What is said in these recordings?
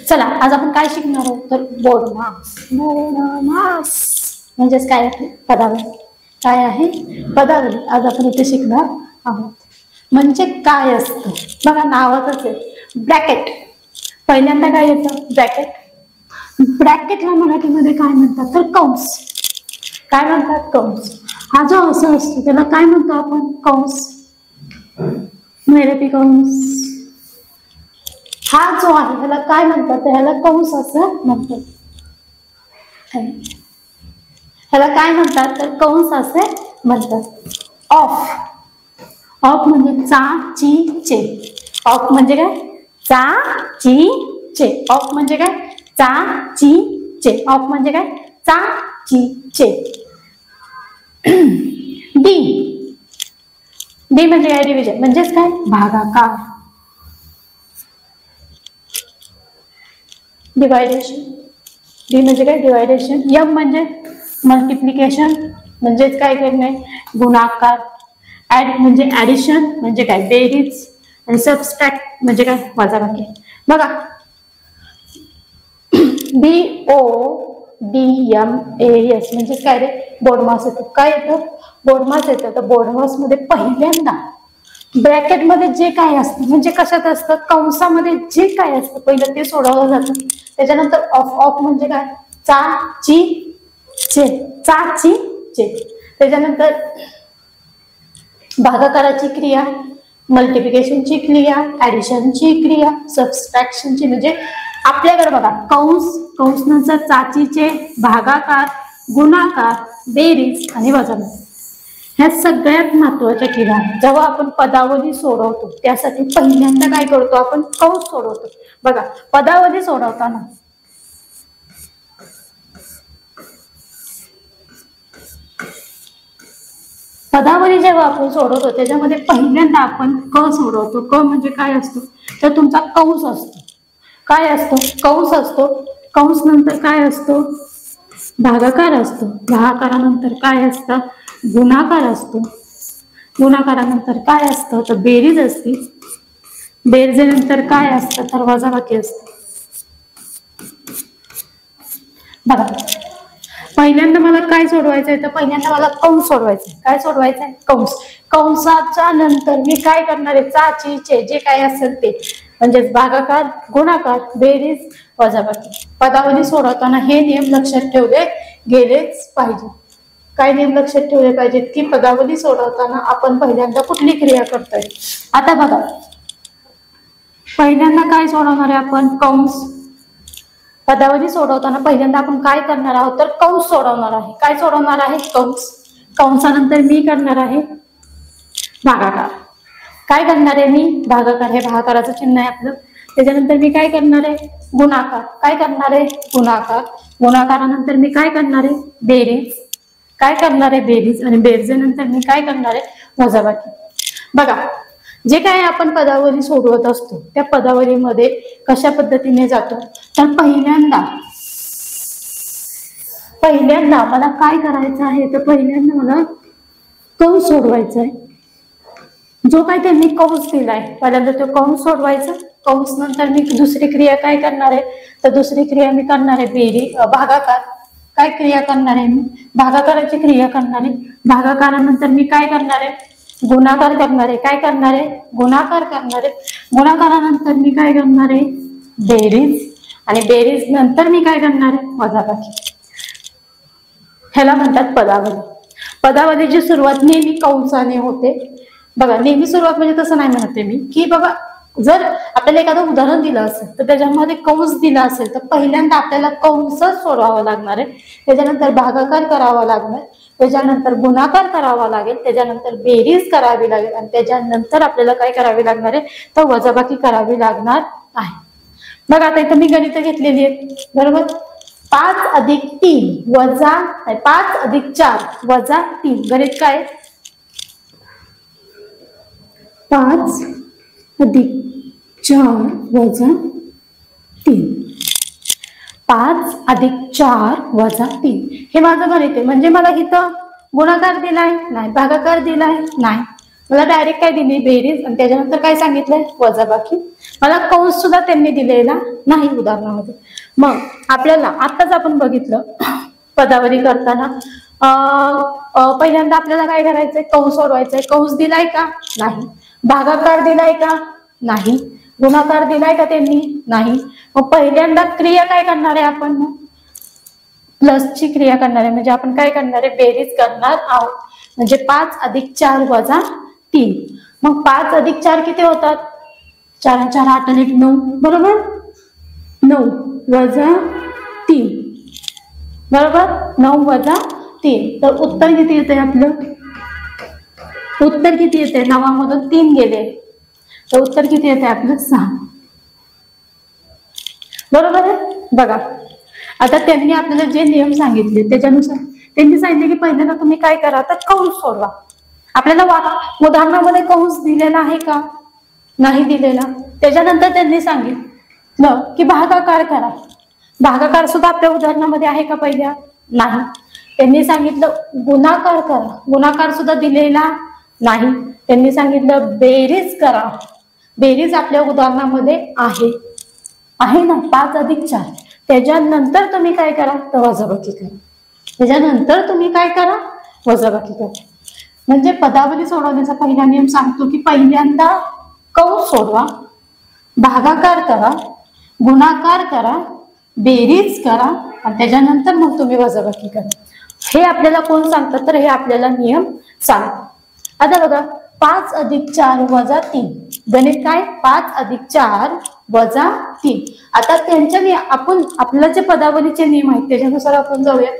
चला आज आपण काय शिकणार आहोत तर बोडमास. बोडमास म्हणजेच काय आहे? पदावली. काय आहे? पदावली. आज आपण इथे शिकणार आहोत. म्हणजे काय असतं बघा, नावातच आहे ब्रॅकेट. पहिल्यांदा काय येतं? ब्रॅकेट. ब्रॅकेटला मराठीमध्ये काय म्हणतात तर कंस. काय म्हणतात? कंस. हा जो असं असतो त्याला काय म्हणतो आपण? कंस. मेरेपी कंस. हा जो आहे ह्याला काय म्हणतात? ह्याला कंस असं म्हणतात. ह्याला काय म्हणतात तर कंस असे म्हणतात. ऑफ. ऑफ म्हणजे चा ची चे. ऑफ म्हणजे काय? चा ची चे. ऑफ म्हणजे काय? चा ची चे. ऑफ म्हणजे काय? चा ची चे. डी. डी म्हणजे काय? डिव्हिजन म्हणजेच काय? भागाकार. डिवायडेशन. डी म्हणजे काय? डिवायडेशन. एम म्हणजे मल्टिप्लिकेशन म्हणजेच काय करणे? गुणाकार. ऍड म्हणजे ऍडिशन म्हणजे काय? बेरीज. आणि सबस्ट्रॅक्ट म्हणजे काय? वजाबाकी. बघा BODMAS म्हणजे काय रे? बोडमास येतो. काय येतं? बोडमास येतं. तर बोडमास मध्ये पहिल्यांदा ब्रॅकेट मध्ये जे काय असतं म्हणजे कशात असतं? कंसामध्ये जे काय असतं पहिलं ते सोडवलं जातं. त्याच्यानंतर ऑफ. ऑफ म्हणजे काय? चा ची चे. चा ची चे. त्याच्यानंतर भागाकाराची क्रिया, मल्टिप्लिकेशनची क्रिया, ऍडिशनची क्रिया, सबस्ट्रॅक्शनची म्हणजे आपल्याकडे बघा कंस, कंस नंतर चाचीचे, भागाकार, गुणाकार, बेरीज आणि वजाबाकी. ह्या सगळ्यात महत्वाच्या क्रिया आहेत. जेव्हा आपण पदावली सोडवतो त्यासाठी पहिल्यांदा काय करतो आपण? कंस सोडवतो. बघा पदावली सोडवताना पदावली जेव्हा आपण सोडवतो त्याच्यामध्ये पहिल्यांदा आपण क सोडवतो. क म्हणजे काय असतो तर तुमचा कंस असतो. काय असतो? कंस असतो. कंस नंतर काय असतो? भागाकार असतो. भागाकारानंतर काय असतं? गुणाकार असतो. गुणाकारानंतर काय असतं तर बेरीज असते. बेरजेनंतर काय असतं तर वजाबाकी असते. बघा पहिल्यांदा मला काय सोडवायचं आहे तर पहिल्यांदा मला कंस सोडवायचं आहे. काय सोडवायचं आहे? कंस. कंसाच्या नंतर मी काय करणार आहे? चा ची चे जे काय असेल ते म्हणजेच भागाकार, गुणाकार, बेरीज, वजाबाकी. पदावली सोडवताना हे नियम लक्षात ठेवले गेलेच पाहिजे. काय नियम लक्षात ठेवले पाहिजेत की पदावली सोडवताना आपण पहिल्यांदा कुठली क्रिया करतोय. आता बघा पहिल्यांदा काय सोडवणार आहे आपण? कंस. पदावली सोडवताना पहिल्यांदा आपण काय करणार आहोत तर कंस सोडवणार आहे. काय सोडवणार आहे? कंस. कंसानंतर मी करणार आहे भागाकार. काय करणार आहे मी? भागाकार. हे भागाकाराचं चिन्ह आहे आपलं. त्याच्यानंतर मी काय करणार आहे? गुणाकार. काय करणार आहे? गुणाकार. गुणाकारानंतर मी काय करणार आहे? बेरीज. काय करणार आहे? बेरीज. आणि बेरजेनंतर मी काय करणार आहे? वजाबाकी. बघा जे काय आपण पदावली सोडवत असतो त्या पदावलीमध्ये कशा पद्धतीने जातो तर पहिल्यांदा मला काय करायचं आहे तर पहिल्यांदा मला कंस सोडवायचा आहे. जो काय त्यांनी कंस दिलाय पहिल्यांदा तो कंस सोडवायचा. कंस नंतर मी दुसरी क्रिया काय करणार आहे तर दुसरी क्रिया मी करणार आहे बेरीज. भागाकार. काय क्रिया करणार आहे मी? भागाकाराची क्रिया करणार आहे. भागाकारानंतर मी काय करणार आहे? गुणाकार करणार आहे. काय करणार आहे? गुणाकार करणार आहे. गुणाकारानंतर मी काय करणार आहे? बेरीज. आणि बेरीज नंतर मी काय करणार आहे? वजाबाकी. ह्याला म्हणतात पदावली. पदावलीची सुरुवात नेहमी कंसाने होते. बघा नेहमी सुरुवात म्हणजे तसं नाही म्हणते मी की बघा जर आपल्याला एखादं उदाहरण दिलं असेल तर त्याच्यामध्ये कंस दिला असेल तर पहिल्यांदा आपल्याला कंसच सोडवावा लागणार आहे. त्याच्यानंतर भागाकार करावा लागणार. त्याच्यानंतर गुणाकार करावा लागेल. त्याच्यानंतर बेरीज करावी लागेल. आणि त्याच्यानंतर आपल्याला काय करावी लागणार आहे तर वजाबाकी करावी लागणार आहे. बघा आता इथं मी गणित घेतलेली आहेत बरोबर. 5 अधिक 3 वजा 5 अधिक 4 वजा 3 गणित काय? 5 अधिक 4 वजा 3. 5 अधिक 4 वजा 3 हे माझं गणित आहे. म्हणजे मला इथं गुणाकार दिलाय नाही, भागाकार दिलाय नाही, मला डायरेक्ट काय दिली? बेरीज. आणि त्याच्यानंतर काय सांगितलंय? वजाबाकी. मला कंस सुद्धा त्यांनी दिलेला नाही उदाहरणामध्ये. मग आपल्याला आताच आपण बघितलं पदावली करताना पहिल्यांदा आपल्याला काय करायचंय, कंस सोडवायचंय. कंस दिलाय का? नाही. भागाकार दिलाय का? नाही. गुणाकार दिलाय का त्यांनी? नाही. मग पहिल्यांदा क्रिया काय करणार आहे आपण? प्लसची क्रिया करणार आहे. म्हणजे आपण काय करणार आहे? बेरीज करणार आहोत. म्हणजे 5 + 4 - 3. मग 5 + 4 किती होतात? 4 आणि 4 8 आणि 9 बरोबर. 9 - 3 बरोबर. 9 - 3. तर उत्तर किती येते आपलं? उत्तर किती येते? 9 मधून 3 गेले तर उत्तर किती येते आपलं? 6 बरोबर आहे. बघा आता त्यांनी आपल्याला जे नियम सांगितले त्याच्यानुसार त्यांनी सांगितले की पहिल्यांदा तुम्ही काय करा, तर कंस सोडवा. आपल्याला उदाहरणामध्ये कंस दिलेला आहे का? नाही दिलेला. त्याच्यानंतर त्यांनी सांगितलं की भागाकार करा. भागाकार सुद्धा आपल्या उदाहरणामध्ये आहे का पहिल्या? नाही. त्यांनी सांगितलं गुणाकार करा. गुणाकार सुद्धा दिलेला नाही. त्यांनी सांगितलं बेरीज करा. बेरीज आपल्या उदाहरणामध्ये आहे ना. 5 + 4. त्याच्यानंतर तुम्ही काय करा, तर वजाबाकी करा. त्याच्यानंतर तुम्ही काय करा, वजाबाकी करा. म्हणजे पदावली सोडवण्याचा पहिला नियम सांगतो की पहिल्यांदा कंस सोडवा, भागाकार करा, गुणाकार करा, बेरीज करा आणि त्याच्यानंतर मग तुम्ही वजाबाकी करा. हे आपल्याला कोण सांगतात? तर हे आपल्याला नियम सांगतात. आता बघा 5 + 4 - 3. गणित काय? 5 + 4 - 3. आता त्यांच्या आपण आपल्या जे पदावलीचे नियम आहेत त्याच्यानुसार आपण जाऊया.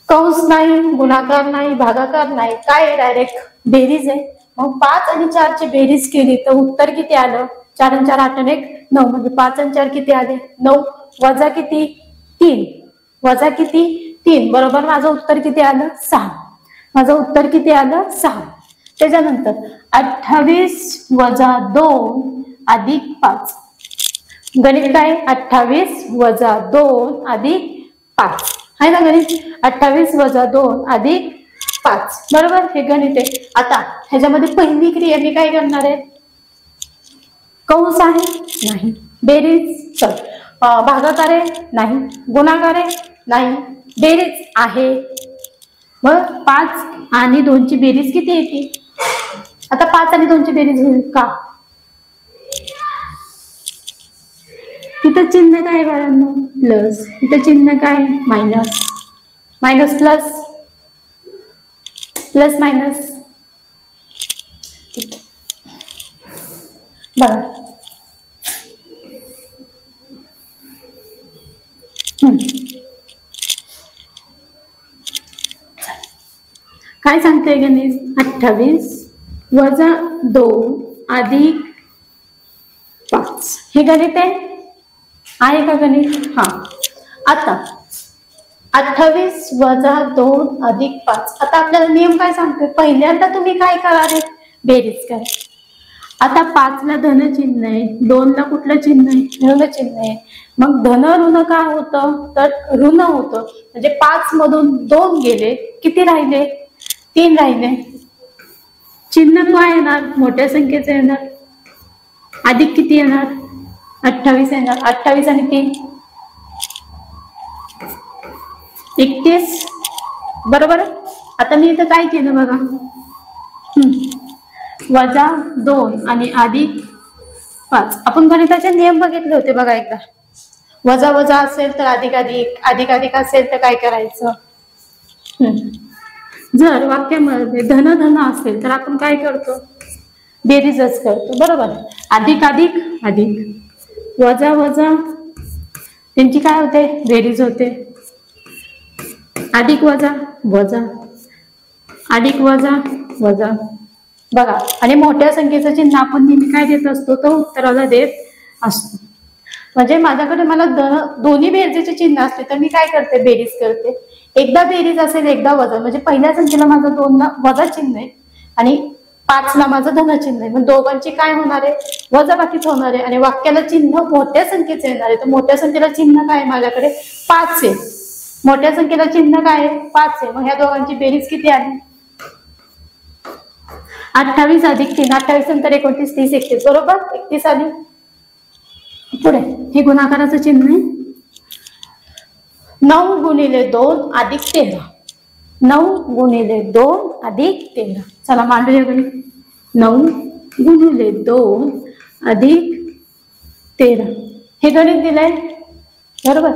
कंस नाही, गुणाकार नाही, भागाकार नाही, काय डायरेक्ट बेरीज आहे. मग 5 आणि 4 ची बेरीज केली तर उत्तर किती आलं? 4 आणि 4 8 आणि 1 9. म्हणजे 5 आणि 4 किती आले? 9. वजा किती? 3. वजा किती? 3 बरोबर. माझं उत्तर किती आलं? 6. माझं उत्तर किती आलं? 6. त्याच्यानंतर 28 - 2 + 5. गणित काय? 28 - 2 + 5 आहे ना गणित. 28 - 2 + 5 बरोबर. हे गणित आहे. आता ह्याच्यामध्ये पहिली क्रिया मी काय करणार आहे? कंस आहे? नाही. बेरीज भागाकार आहे? नाही. गुणाकार आहे? नाही. बेरीज आहे. मग 5 आणि 2 ची बेरीज किती येते? आता 5 आणि 2 ची बेरीज होईल का? इथं चिन्ह काय बाळांनो? प्लस. इथं चिन्ह काय? Minus. Minus plus, plus minus. बघा काय सांगते गणित? 28 - 2 + 5 हे गणित आहे का गणित? हा. आता 28 - 2 + 5. आता आपल्याला नियम काय सांगतोय? पहिल्यांदा तुम्ही काय करा रे? बेरीज करा. आता 5 ला धन चिन्ह आहे, 2 ला कुठलं चिन्ह आहे? ऋण चिन्ह आहे. मग धन ऋण काय होतं? तर ऋण होतं. म्हणजे 5 मधून 2 गेले, किती राहिले? 3 राहिले. चिन्ह काय येणार? मोठ्या संख्येचं येणार. अधिक किती येणार? 28 येणार. 28 आणि 3 31 बरोबर. आता मी इथं काय केलं बघा, वजा 2 आणि अधिक 5. आपण गणिताचे नियम बघितले होते बघा एकदा. वजा वजा असेल तर अधिक अधिक, अधिक अधिक असेल तर काय करायचं? जर वाक्यामध्ये धन धन असेल तर आपण काय करतो? बेरीजच करतो बरोबर. अधिक अधिक अधिक, वजा वजा त्यांची काय होते? बेरीज होते. अधिक वजा वजा, अधिक वजा वजा. बघा आणि मोठ्या संख्येचं चिन्ह आपण नेहमी काय देत असतो? तो उत्तराला देत असतो. म्हणजे माझ्याकडे मला दोन्ही बेरजेचे चिन्ह असते तर मी काय करते? बेरीज करते. एकदा बेरीज असेल एकदा वजा. म्हणजे पहिल्या संख्येला माझं 2 ला वजा चिन्ह आहे आणि 5 ला माझं धन चिन्ह आहे. मग दोघांची काय होणार आहे? वजाबाकीच होणार आहे. आणि वाक्याला चिन्ह मोठ्या संख्येचे येणार आहे. तर मोठ्या संख्येला चिन्ह काय आहे माझ्याकडे? 5 आहे. मोठ्या संख्येला चिन्ह काय आहे? 5 आहे. मग ह्या दोघांची बेरीज किती आली? 28 अधिक 3. 28 नंतर 29 30 31 बरोबर. 31 आली. पुढे हे गुणाकाराचं चिन्ह आहे. 9 गुणिले 2 अधिक 13. 9 गुणिले 2 अधिक 13. चला मांडूया गणित. 9 गुणिले 2 अधिक 13 हे गणित दिलंय बरोबर.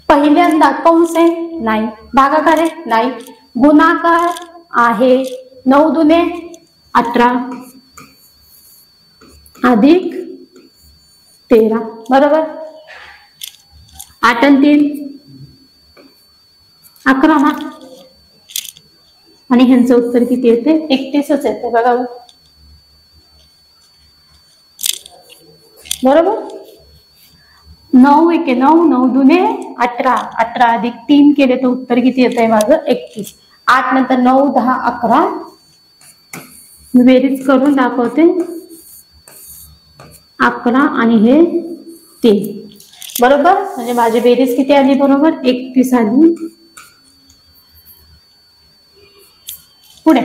पहिल्यांदा कंस आहे नाही, भागाकार आहे नाही, गुणाकार आहे. 9 दुने 18 अधिक 13 बरोबर. 8 आणि 3 11 ना. आणि ह्यांचं उत्तर किती येते? 31च येते बघा बरोबर. 9 एके 9, 9 दुने 18, 18 अधिक 3 केले तर उत्तर किती येत आहे माझं? 31. 8 नंतर 9, 10, 11 बेरीज करून दाखवते. 11 आणि हे 3 बरोबर. म्हणजे माझी बेरीज किती आली बरोबर? 31 आली. पुढे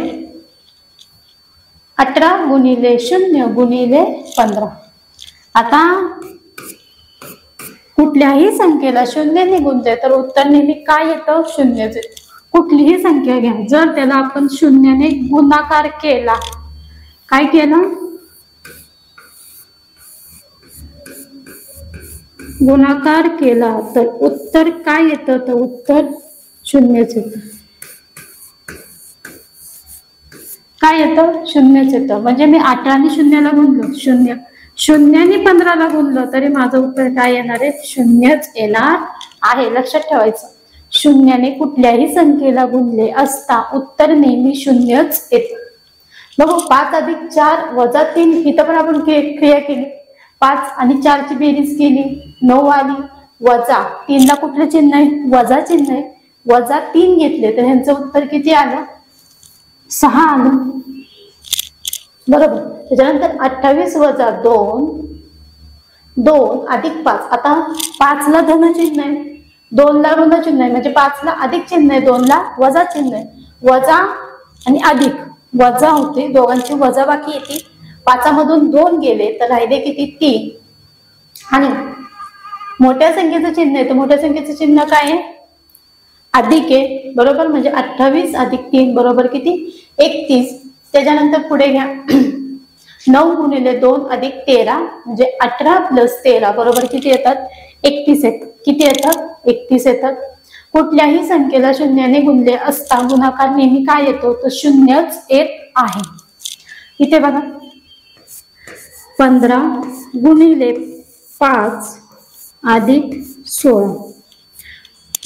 18 गुणिले 0 गुणिले 15. आता कुठल्याही संख्येला 0 ने गुणले तर उत्तर नेहमी काय येतं? 0च. कुठलीही संख्या घ्या, जर त्याला आपण 0 ने गुणाकार केला, काय केला? गुणाकार केला तर उत्तर काय येतं? तर उत्तर 0च येतं. काय येतं? 0च येतं. म्हणजे मी 18 ने 0ला गुणलो, 0. 0 ने 15ला गुणलं तरी माझं उत्तर काय येणार आहे? 0च येणार आहे. लक्षात ठेवायचं. 0 ने कुठल्याही संख्येला गुणले असता उत्तर नेहमी 0च येतं. बघू 5 अधिक 4 वजा 3 इथं पण आपण क्रिया केली. 5 आणि 4 ची बेरीज केली, 9 आली. वजा 3 ला कुठलं चिन्ह आहे? वजा चिन्ह आहे. वजा 3 घेतले तर ह्यांचं उत्तर किती आलं? 6 आलं बरोबर. त्याच्यानंतर 28 वजा 2, 2 अधिक 5. आता 5 ला धन चिन्ह आहे, 2 ला ऋण चिन्ह आहे. म्हणजे 5 ला अधिक चिन्ह आहे, 2 ला वजा चिन्ह आहे. वजा आणि अधिक वजा होते, दोघांची वजा बाकी येते. 5 मधून 2 गेले तर राहिले किती? 3. आणि मोठ्या संख्येचं चिन्ह आहे तर मोठ्या संख्येचं चिन्ह काय आहे? अधिक आहे बरोबर. म्हणजे 28 अधिक 3 बरोबर किती? 31. त्याच्यानंतर पुढे घ्या 9 गुणिले 2 अधिक 13 म्हणजे 18 प्लस 13 बरोबर किती येतात? 31 येतात. किती येतात? 31 येतात. कुठल्याही संख्येला 0 ने गुणले असता गुणाकार नेहमी काय येतो? तर 0च येत आहे. इथे बघा 15 गुणिले 5 अधिक 16.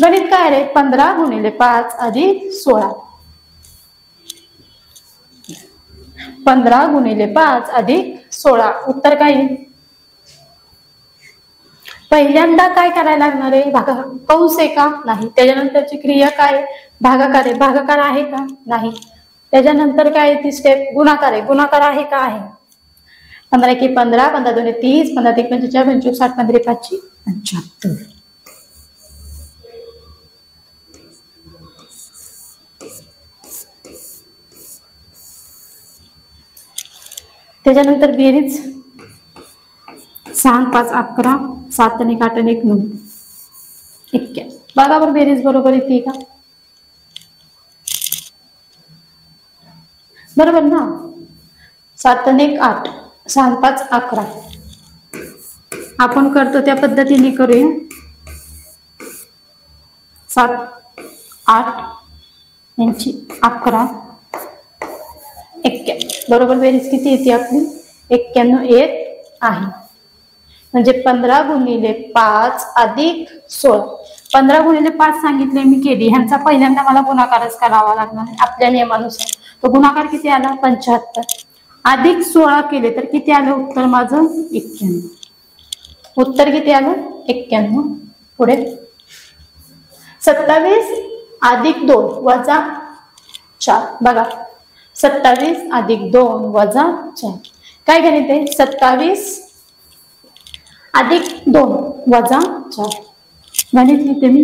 गणित काय रे? 15 गुणिले 5 अधिक 16. 15 गुणिले 5 अधिक 16 उत्तर काय येईल? पहिल्यांदा काय करायला लागणार आहे? भागाकार. कंस आहे का? नाही. त्याच्यानंतरची क्रिया काय? भागाकार आहे. भागाकार आहे का? नाही. त्याच्यानंतर काय ती स्टेप? गुणाकार आहे. गुणाकार आहे का? आहे. 15 एके 15, 15 दुने 30, 15 एक 45, 25, 60, 15 5 75. त्याच्यानंतर बेरीज 6 5 11, 7 आणि 8 आणि 1 9 21. बघा बरं बेरीज बरोबर येते का? बरोबर ना. 7 आणि 1 8, 6 5 11. आपण करतो त्या पद्धतीने करूया. 7 8 यांची 11 91. बरोबर बेरीज किती येते आपली? 91 येत आहे. म्हणजे 15 गुणिले 5 अधिक 16. 15 गुणिले 5 सांगितले मी केली. ह्यांचा पहिल्यांदा मला गुणाकारच करावा लागणार आहे आपल्या नियमानुसार. तो गुणाकार किती आला? 75. अधिक 16 केले तर किती आलं उत्तर माझं? 91. उत्तर किती आलं? 91. पुढे 27 अधिक 2 वजा 4. बघा 27 अधिक 2 वजा 4. काय गणित आहे? 27 अधिक 2 वजा 4. गणित लिहिते मी.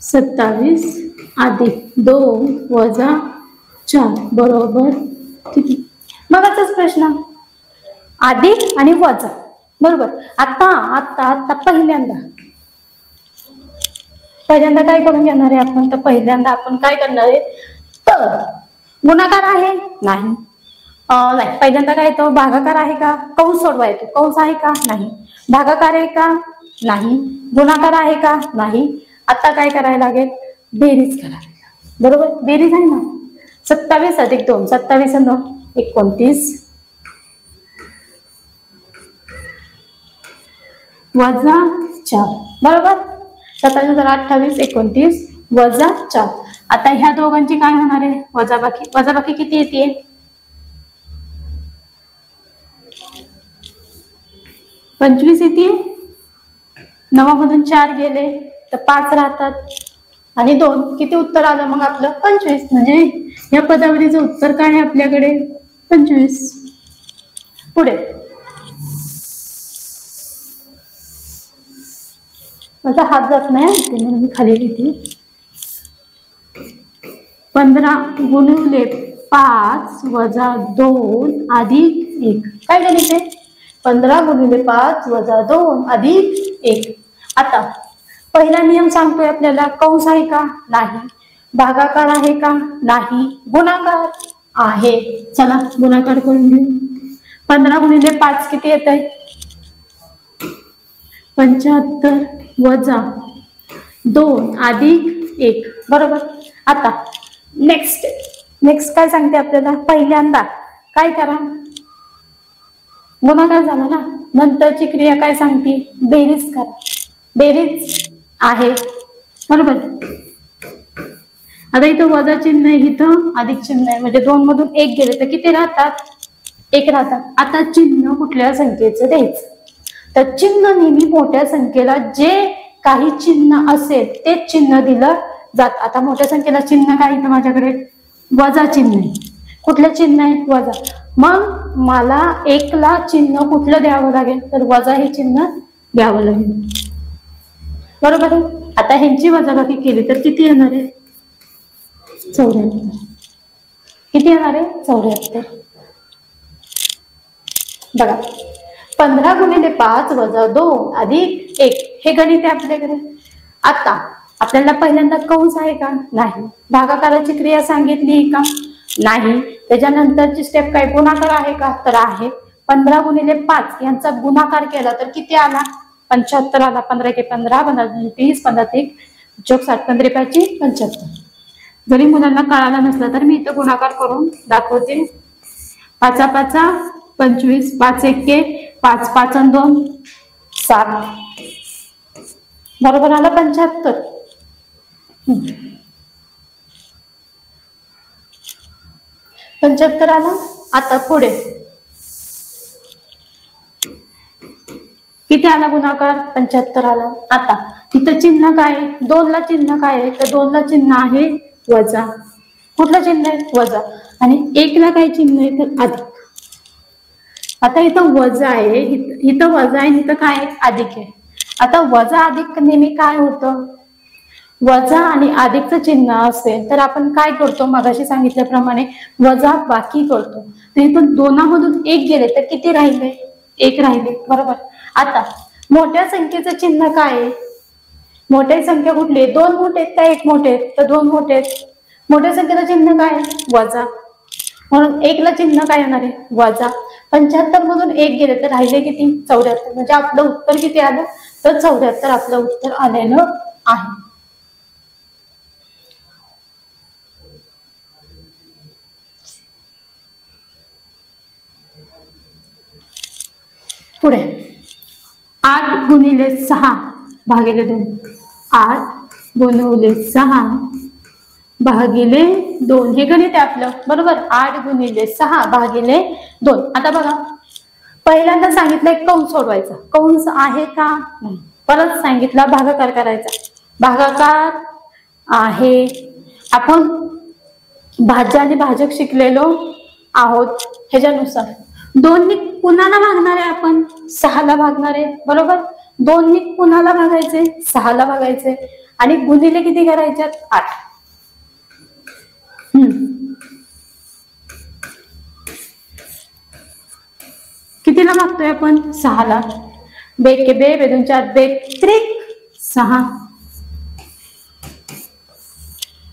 27 अधिक 2 वजा 4 बरोबर किती? मगाचाच प्रश्न. अधिक आणि वजा बरोबर. आता आता आता पहिल्यांदा काय करून घेणार आहे आपण? तर पहिल्यांदा आपण काय करणार आहे? तर गुणाकार आहे नाही. नाही, पहिल्यांदा काय येतो? भागाकार आहे का? कंस सोडवा येतो. कंस आहे का? नाही. भागाकार आहे का? नाही. गुणाकार आहे का? नाही. आता काय करायला लागेल? बेरीज करावी. बरोबर, बेरीज आहे ना. 27 अधिक 2, 27 आणि 2 29 वजा 4. बरोबर, 27 28 29 वजा 4. आता ह्या दोघांची काय होणार आहे? वजाबाकी. वजाबाकी किती येते? 25 येते. 9 मधून 4 गेले तर 5 राहतात आणि 2. किती उत्तर आलं मग आपलं? 25. म्हणजे या पदावलीचं उत्तर काय आहे आपल्याकडे? 25. पुढे माझा हात जात नाही म्हणून मी खाली घेते. 15 गुणिले 5 वजा 2 अधिक 1. काय गणित आहे? 15 गुणिले 5 वजा 2 अधिक 1. आता पहिला नियम सांगतोय आपल्याला, कंस आहे का? नाही. भागाकार आहे का? नाही. गुणाकार आहे. चला गुणाकार करून घेऊ. 15 गुणिले 5 किती येत आहे? 75 वजा 2 अधिक 1. बरोबर. आता नेक्स्ट काय सांगते आपल्याला? पहिल्यांदा काय करा? गुणाकार झाला ना, नंतरची क्रिया काय सांगते? बेरीज करा. बेरीज आहे. बरोबर. आता इथं वजा चिन्ह आहे, इथं अधिक चिन्ह आहे, म्हणजे 2 मधून 1 गेले तर किती राहतात? 1 राहतात. आता चिन्ह कुठल्या संख्येचं द्यायचं? तर चिन्ह नेहमी मोठ्या संख्येला जे काही चिन्ह असेल तेच चिन्ह दिलं जात. आता मोठ्या संख्येला चिन्ह काय इथं माझ्याकडे? वजा चिन्ह आहे. कुठलं चिन्ह आहे? वजा. मग मला 1 ला चिन्ह कुठलं द्यावं लागेल? तर वजा हे चिन्ह द्यावं लागेल. बरोबर आहे. आता ह्यांची वजाबाकी केली तर किती येणार आहे? 74. किती येणार आहे? 74. बघा, 15 गुणिले 5 वजा 2 अधिक 1 हे गणित आहे आपल्याकडे. आता आपल्याला पहिल्यांदा कंस आहे का? नाही. भागाकाराची क्रिया सांगितली का? नाही. त्याच्यानंतरची स्टेप काय? गुणाकार आहे का? तर आहे. 15 गुणिले 5 यांचा गुणाकार केला तर किती आला? 75 आला. 15 के 15 15 30 15 1 चौक 60 15 5 75. जरी मुलांना कळाला नसला तर मी इथं गुणाकार करून दाखवते. 5 5 25 5 1 5 5 2 7. बरोबर आला 75. 75 आला. आता पुढे किती आला गुणाकार? 75 आला. आता इथं चिन्ह काय? 2 ला चिन्ह काय आहे? तर 2 ला चिन्ह आहे वजा. कुठलं चिन्ह आहे? वजा. आणि 1 ला काय चिन्ह आहे? तर अधिक. आता इथं वजा आहे, इथं वजा आहे, इथं काय? अधिक आहे. आता वजा अधिक नेहमी काय होतं? वजा आणि अधिकचं चिन्ह असेल तर आपण काय करतो? मगाशी सांगितल्याप्रमाणे वजा बाकी करतो. तर इथून 2 मधून 1 गेले तर किती राहिले? 1 राहिले. बरोबर. आता मोठ्या संख्येचं चिन्ह काय आहे? मोठ्या संख्या कुठली? 2 मोठे आहेत का 1 मोठे आहेत? तर 2 मोठे आहेत. मोठ्या संख्येचं चिन्ह काय? वजा. म्हणून 1 ला चिन्ह काय येणार आहे? वजा. 75 मधून 1 गेले तर राहिले किती? 74. म्हणजे आपलं उत्तर किती आलं? तर 74 आपलं उत्तर आलेलं आहे. पुढे 8 गुणिले 6 भागिले 2. 8 गुणिले 6 भागिले 2 हे गणित आहे आपलं. बरोबर. 8 गुणिले 6 भागिले 2. आता बघा, पहिल्यांदा सांगितलंय कंस सोडवायचा. कंस आहे का? नाही. परत सांगितला भागाकार करायचा. भागाकार आहे. आपण भाज्य आणि भाजक शिकलेलो आहोत. ह्याच्यानुसार 2 नी कुणाला भागणार आहे? आपण 6 ला भागणार आहे. बरोबर. 2 नी कुणाला भागायचे? 6 ला भागायचे. आणि गुणिले किती करायच्यात? 8. कितीला भागतोय आपण? 6 ला. बेके बे, बेदून 4, बेत्रिक 6.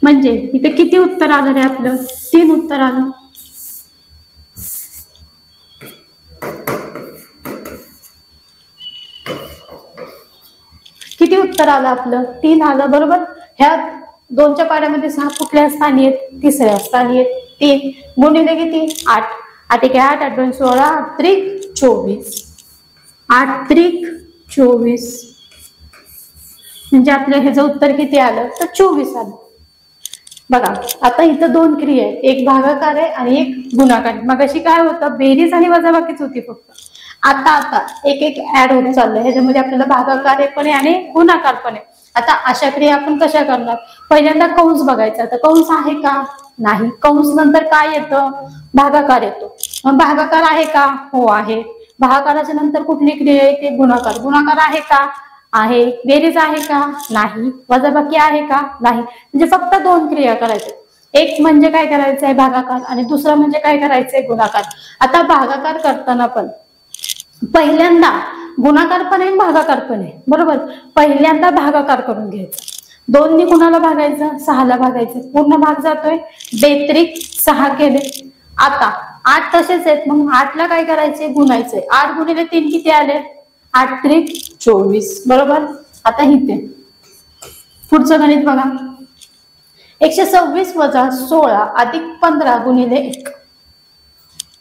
म्हणजे इथे किती उत्तर आलं रे आपलं? 3 उत्तर आलं. किती उत्तर आलं आपलं? 3 आलं बरोबर. ह्या 2च्या पाड्यामध्ये 6 कुठल्या स्थानी आहेत? तिसऱ्या स्थानी आहेत. 3 गुणिले किती? 8. 8 1 8, 8 2 16, 8 त्रिक 24. 8 त्रिक 24 म्हणजे आपलं ह्याचं उत्तर किती आलं? तर 24 आलं. बघा आता इथं 2 क्रिया आहेत, एक भागाकार आहे आणि एक गुणाकार. मग अशी काय होतं? बेरीज आणि वजाबाकीच होती फक्त. आता एक एक ऍड होत चाललंय. ह्याच्यामध्ये आपल्याला भागाकार पण आहे आणि गुणाकार पण आहे. आता अशा क्रिया आपण कशा करणार? पहिल्यांदा कंस बघायचा. तर कंस आहे का? नाही. कंस नंतर काय येतं? भागाकार येतो. मग भागाकार आहे का? हो आहे. भागाकाराच्या नंतर कुठली क्रिया येते? गुणाकार. गुणाकार आहे का? आहे. बेरीज आहे का? नाही. वजाबाकी आहे का? नाही. म्हणजे फक्त 2 क्रिया करायच्या. एक म्हणजे काय करायचंय? भागाकार आणि दुसरं म्हणजे काय करायचंय? गुणाकार. आता भागाकार करताना पण पहिल्यांदा गुणाकार पण आहे भागाकार पण आहे बरोबर. पहिल्यांदा भागाकार करून घ्यायचा. 2 नी कुणाला भागायचं? 6 ला भागायचं. पूर्ण भाग जातोय. बेत्रिक 6 केले. आता 8 तसेच आहेत. मग 8 ला काय करायचे? गुणायचंय. 8 गुणिले 3 किती आले? 8 त्रिक 24 बरोबर. आता इथे पुढचं गणित बघा. 126 वजा 16 अधिक 15 गुणिले 1.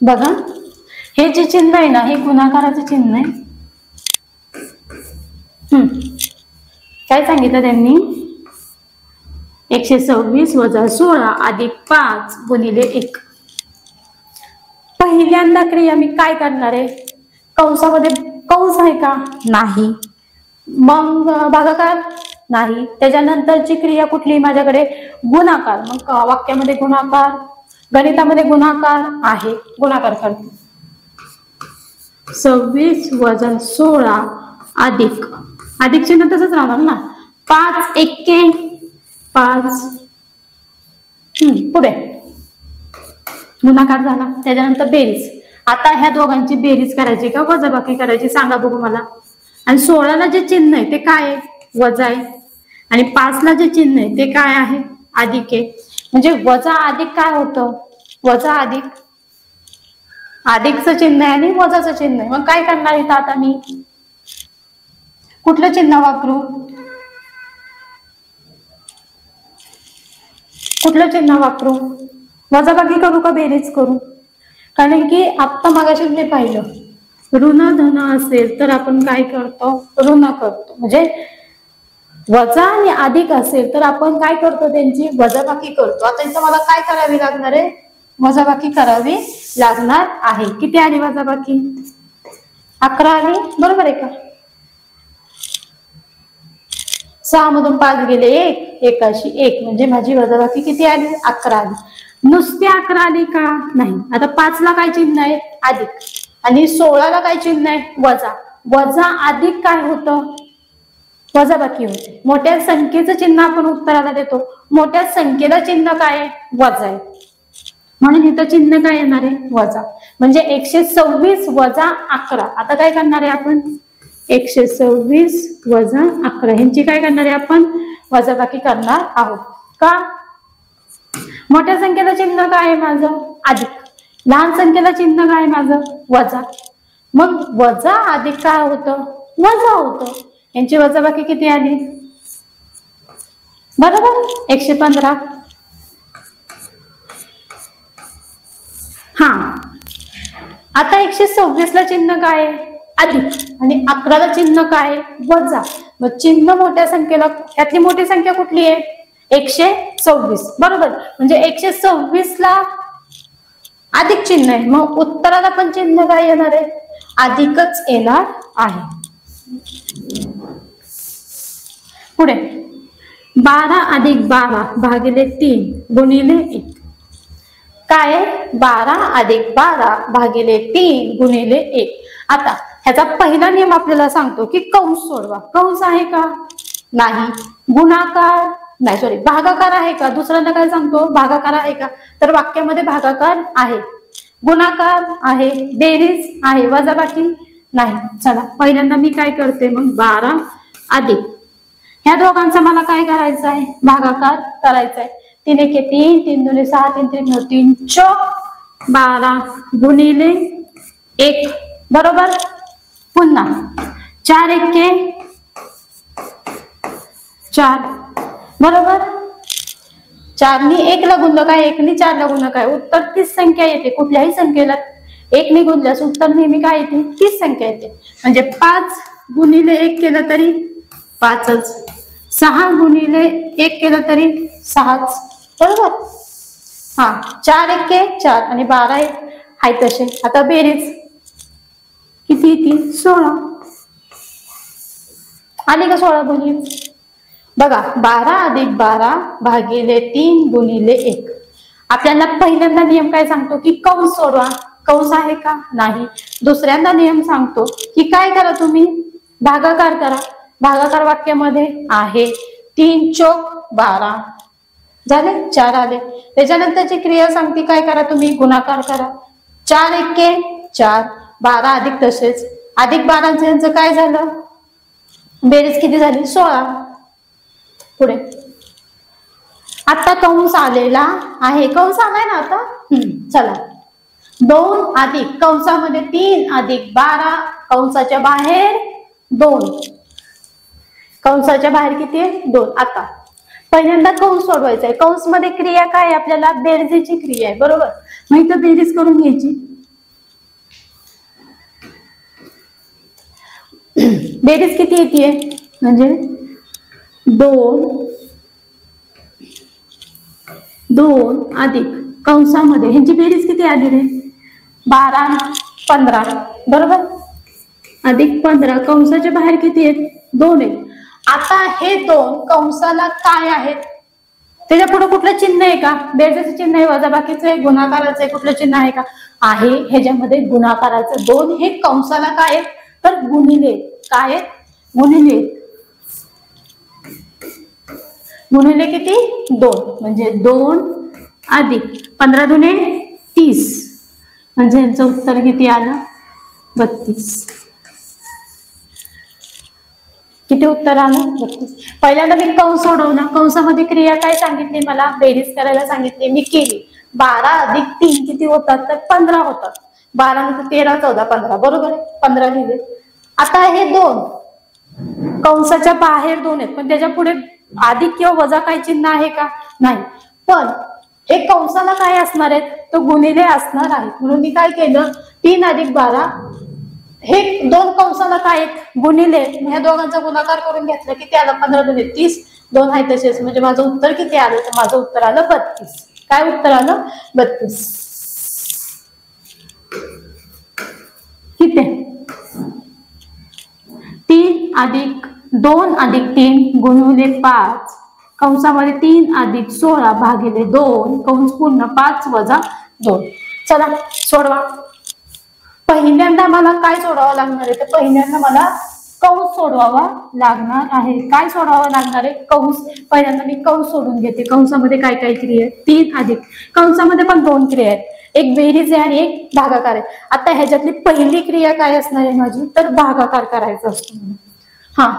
बघा हे जे चिन्ह आहे ना, हे गुणाकाराचं चिन्ह आहे. काय सांगितलं त्यांनी? 126 वजा 16 अधिक 5 गुणिले 1. पहिल्यांदा क्रिया मी काय करणार आहे? कंसामध्ये कंस आहे का? नाही. मग भागाकार नाही. त्याच्यानंतरची क्रिया कुठली माझ्याकडे? गुणाकार. मग वाक्यामध्ये गुणाकार, गणितामध्ये गुणाकार आहे. गुणाकार करते. 26 वजा 16 अधिक अधिक चिन्ह तसंच राहणार ना. 5 एके 5. पुढे गुणाकार झाला. त्याच्यानंतर बेरीज. आता ह्या दोघांची बेरीज करायची का वजाबाकी करायची? सांगा बघू मला. आणि 16 ला जे चिन्ह आहे ते काय आहे? वजा आहे. आणि 5 ला जे चिन्ह आहे ते काय आहे? अधिक आहे. म्हणजे वजा अधिक काय होतं? वजा अधिक. अधिकचं चिन्ह आहे आणि वजाचं चिन्ह आहे. मग काय करणार इथं आता मी? कुठलं चिन्ह वापरू? कुठलं चिन्ह वापरू? वजाबाकी करू का बेरीज करू? कारण की आता मागाशी मी पाहिलं ऋण धन असेल तर आपण काय करतो? ऋण करतो. म्हणजे वजा आणि अधिक असेल तर आपण काय करतो? त्यांची वजाबाकी करतो. आता इथं मला काय करावी लागणार आहे? वजाबाकी करावी लागणार आहे. किती आली वजाबाकी? 11 आली बरोबर आहे का? 6 मधून 5 गेले 1, 1 म्हणजे माझी वजाबाकी किती आली? 11 आली. नुसती 11 आली का? नाही. आता 5 ला काय चिन्ह आहे? अधिक. आणि 16 ला काय चिन्ह आहे? वजा. वजा अधिक काय होतं? वजाबाकी होते. मोठ्या संख्येचं चिन्ह आपण उत्तराला देतो. मोठ्या संख्येला चिन्ह काय आहे? वजा आहे. म्हणून इथं चिन्ह काय येणार आहे? वजा. म्हणजे 126 वजा 11. आता काय करणार आहे आपण? 126 वजा 11 ह्यांची काय करणार आहे आपण? वजाबाकी करणार आहोत. का? मोठ्या संख्येला चिन्ह काय आहे माझं? अधिक. लहान संख्येला चिन्ह काय आहे माझं? वजा. मग वजा अधिक काय होतं? वजा होतं. यांची वजाबाकी किती आली? बरोबर 115. हा आता 126 ला चिन्ह काय आहे? अधिक. आणि 11 ला चिन्ह काय आहे? वजा. मग चिन्ह मोठ्या संख्येला, यातली मोठी संख्या कुठली आहे? 126 बरोबर. म्हणजे 126 ला अधिक चिन्ह आहे. मग उत्तराला पण चिन्ह काय येणार आहे? अधिकच येणार आहे. पुढे 12 अधिक 12 भागिले 3 गुणिले 1. काय आहे? 12 अधिक 12 भागिले 3 गुणिले 1. आता ह्याचा पहिला नियम आपल्याला सांगतो की कंस सोडवा. कंस आहे का? नाही. गुणाकार नाही, सॉरी, भागाकार आहे का? दुसऱ्यांदा काय सांगतो? भागाकार आहे का? तर वाक्यामध्ये भागाकार आहे, गुणाकार आहे, बेरीज आहे, वजाबाकी नाही. चला पहिल्यांदा मी काय करते मग 12 अधिक ह्या दोघांचा मला काय करायचं आहे, भागाकार करायचा आहे. 3 एके 3, 3 दुने 6, 3 त्रिक 9, 3 चौक 12 गुणिले 1 बरोबर. पुन्हा 4 एके 4 बरोबर. 4 नी 1 ला गुणलं काय, 1 नी 4 ला गुणलं काय, उत्तर 30 संख्या येते. कुठल्याही संख्येला 1 नी गुणल्यास उत्तर नेहमी काय येते, 30 संख्या येते. म्हणजे 5 गुणिले 1 केलं तरी 5च, 6 गुणिले 1 केलं तरी 6च बरोबर. हा 4 एके 4 आणि 12 आहे तसे. आता बेरीज किती येते, 16 आली का 16 बेरीज. बघा 12 अधिक 12 भागिले 3 गुणिले 1. आपल्याला पहिल्यांदा नियम काय सांगतो की कंस सोडवा. कंस आहे का, नाही. दुसऱ्यांदा नियम सांगतो की काय करा, तुम्ही भागाकार करा. भागाकार वाक्यामध्ये आहे 3 चौक 12 झाले, 4 आले. त्याच्यानंतरची क्रिया सांगते काय करा, तुम्ही गुणाकार करा. 4 एके 4 12 अधिक तसेच अधिक 12 यांचं काय झालं, बेरीज किती झाली, 16. पुढे आता कंस आलेला आहे, कंस आलाय ना आता. चला 2 अधिक कंसामध्ये 3 अधिक 12 कंसाच्या बाहेर 2, कंसाच्या बाहेर किती आहे, 2. आता पहिल्यांदा कंस सोडवायचा आहे. कंस मध्ये क्रिया काय आहे, आपल्याला बेरजेची क्रिया आहे बरोबर. मग इथं बेरीज करून घ्यायची. बेरीज किती येते, म्हणजे 2 अधिक कंसामध्ये ह्यांची बेरीज किती आली रे, 12 15 बरोबर. अधिक 15 कंसाच्या बाहेर किती आहेत, 2 आहेत. आता हे 2 कंसाला काय आहेत, त्याच्या पुढे कुठलं चिन्ह आहे का, बेरजेचं चिन्ह आहे, वजाबाकीचं आहे, गुणाकाराचं आहे, कुठलं चिन्ह आहे का, आहे. ह्याच्यामध्ये गुणाकाराचं 2 हे कंसाला काय आहेत, तर गुणिले काय आहेत, गुणिले. गुणिले किती, 2. म्हणजे 2 अधिक 15 दुने 30 म्हणजे यांचं उत्तर किती आलं, 32. किती उत्तर आलं, 32. पहिल्यांदा मी कंस सोडवला. कंसामध्ये क्रिया काय सांगितली, मला बेरीज करायला सांगितली, मी केली. 12 अधिक 3 किती होतात, तर 15 होतात. 12 नंतर 13 14 15 बरोबर आहे, 15 लिहिले. आता हे 2 कंसाच्या बाहेर 2 आहेत, पण त्याच्या पुढे अधिक किंवा वजा काही चिन्ह आहे का, नाही. पण हे कंसाला काय असणार आहेत, तो गुणिले असणार आहेत. म्हणून मी काय केलं, 3 अधिक 12 हे 2 कंसाला काय आहेत, गुणिले. ह्या दोघांचा गुणाकार करून घेतलं किती आलं, 15 दुने 30, 2 आहे तसेच. म्हणजे माझं उत्तर किती आलं, तर माझं उत्तर आलं 32. काय उत्तर आलं, 32. किती, 3 अधिक 2 अधिक 3 गुणिले 5 कंसामध्ये 3 अधिक 16 भागिले 2 कंस पूर्ण 5 वजा 2. चला सोडवा. पहिल्यांदा मला काय सोडवावं लागणार आहे, तर पहिल्यांदा मला कंस सोडवावा लागणार आहे. काय सोडवावं लागणार आहे, कंस. पहिल्यांदा मी कंस सोडून घेते. कंसामध्ये काय काय क्रिया आहे, 3 अधिक कंसामध्ये पण 2 क्रिया आहेत, एक बेरीज आहे आणि एक भागाकार आहे. आता ह्याच्यातली पहिली क्रिया काय असणार आहे माझी, तर भागाकार करायचा असतो. हा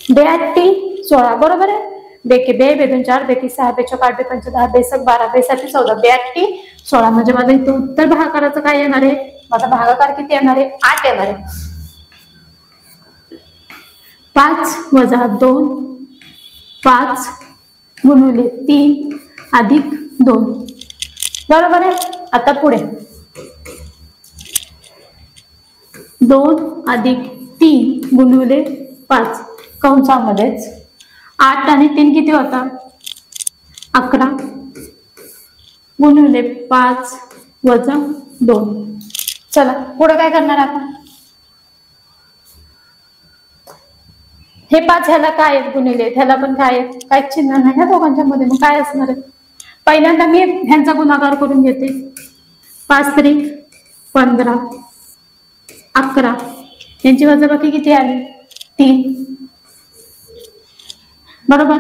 82 16 बरोबर आहे. बेके 2 2 4 बेकी 6 बेचोक 8 5 10 बेसक 12 बेसाती 14 82 16 म्हणजे माझं इथं उत्तर भागाकाराचं काय येणार आहे, माझा भागाकार किती येणार आहे, 8 येणार आहे. 5 वजा 2 5 गुणिले 3 अधिक 2 बरोबर आहे. आता पुढे 2 अधिक 3 गुणिले 5 कंसामध्येच 8 आणि 3 किती होता, 11 गुणिले 5 वजा 2. चला पुढे काय करणार आपण, हे 5 ह्याला काय आहेत गुणिले, ह्याला पण काय आहेत, काय चिन्ह नाही ना दोघांच्या मध्ये, मग काय असणार आहे. पहिल्यांदा मी ह्यांचा गुणाकार करून घेते. 5 त्रिक 15 11 यांची वजाबाकी किती आली, 3 बरोबर.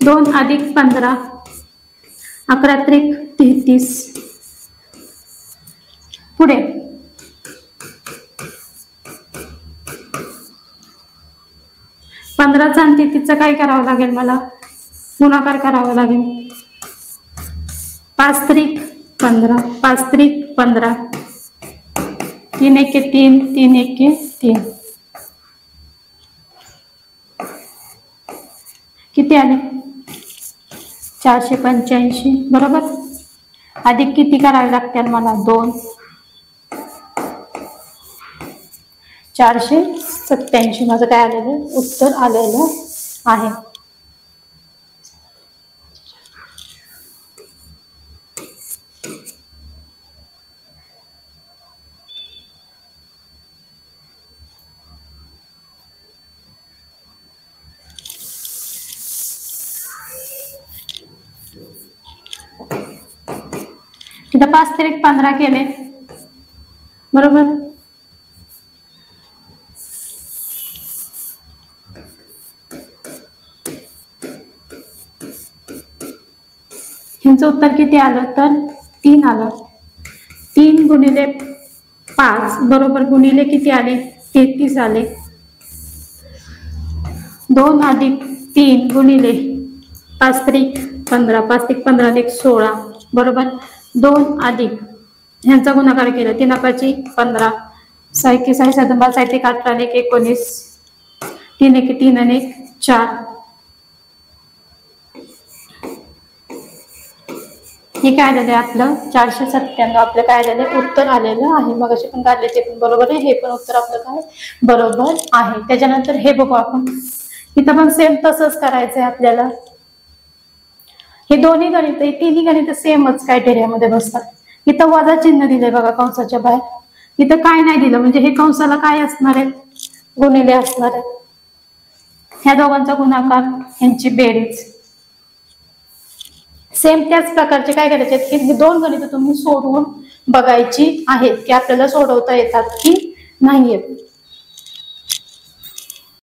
2 अधिक 15 11 त्रिक 33. पुढे 15चा आणि 33चा काय करावं लागेल, मला गुणाकार करावा लागेल. 5 त्रिक 15, 5 त्रिक 15, 3 एके 3, 3 एके 3. किती आले? 485 बरोबर. अधिक किती करावे लागतील मला? 2. 487 माझं काय आलेलं उत्तर आलेलं आहे. इथं 5 त्रिक 15 केले बरोबर. ह्याचं उत्तर किती आलं तर 3 आलं. 3 गुणिले 5 बरोबर गुणिले किती आले? 33 आले. 2 अधिक 3 गुणिले 5 त्रिक 15, 5 त्रिक 15 अधिक 16 बरोबर. 2 अधिक ह्यांचा गुणाकार केला 3 अकाची 15, 6 एके 6, 7 12, 7 एक 18, 1 19, 3 एके 3 आणि 1 4. हे काय आलेलं आहे आपलं 497. आपलं काय आलेलं उत्तर आलेलं आहे. मग असे पण काढले ते पण बरोबर आहे. हे पण उत्तर आपलं काय बरोबर आहे. त्याच्यानंतर हे बघू आपण. इथं पण सेम तसंच करायचंय आपल्याला. हे दोन्ही गणित तिन्ही गणित सेमच क्रायटेरियामध्ये बसतात. इथं वजा चिन्ह दिले बघा कंसाच्या बाहेर. इथं काय नाही दिलं म्हणजे हे कंसाला काय असणार आहे? गुणिले असणार आहे. ह्या दोघांचा गुणाकार यांची बेरीज. सेम त्याच प्रकारचे काय करायचे की हे दोन गणित तुम्ही सोडवून बघायची आहेत की आपल्याला सोडवता येतात की नाही येत.